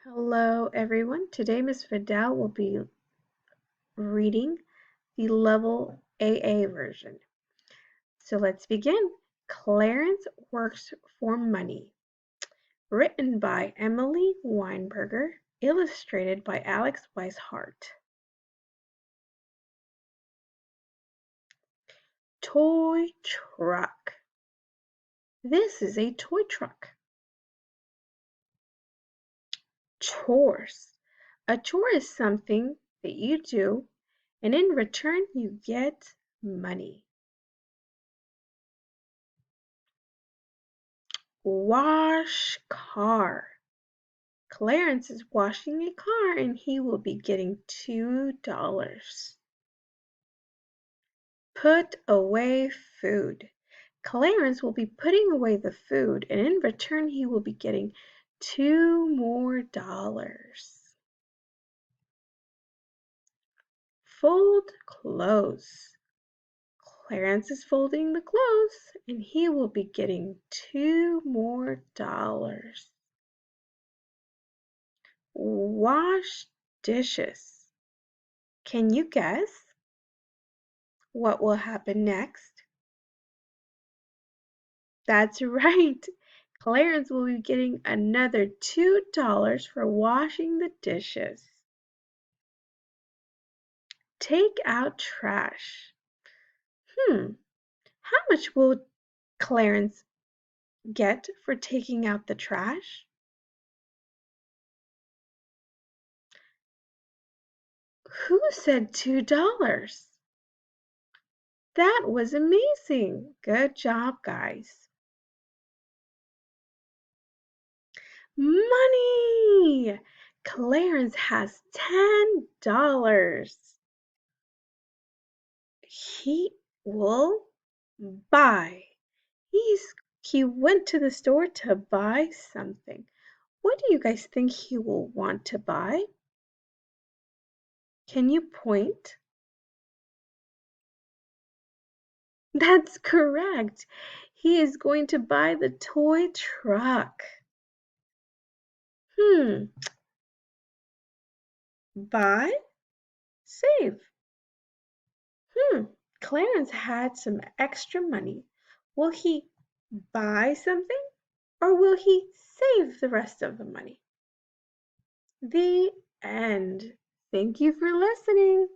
Hello, everyone. Today, Miss Fidel will be reading the Level AA version. So let's begin. Clarence Works for Money. Written by Emily Weinberger. Illustrated by Alex Weishart. Toy truck. This is a toy truck. Chores. A chore is something that you do, and in return you get money. Wash car. Clarence is washing a car and he will be getting $2. Put away food. Clarence will be putting away the food and in return he will be getting $2 more. Fold clothes. Clarence is folding the clothes and he will be getting $2 more. Wash dishes. Can you guess what will happen next? That's right. Clarence will be getting another $2 for washing the dishes. Take out trash. How much will Clarence get for taking out the trash? Who said $2? That was amazing. Good job, guys. Money! Clarence has $10. He will buy. He went to the store to buy something. What do you guys think he will want to buy? Can you point? That's correct. He is going to buy the toy truck. Buy, save. Clarence had some extra money. Will he buy something or will he save the rest of the money? The end. Thank you for listening.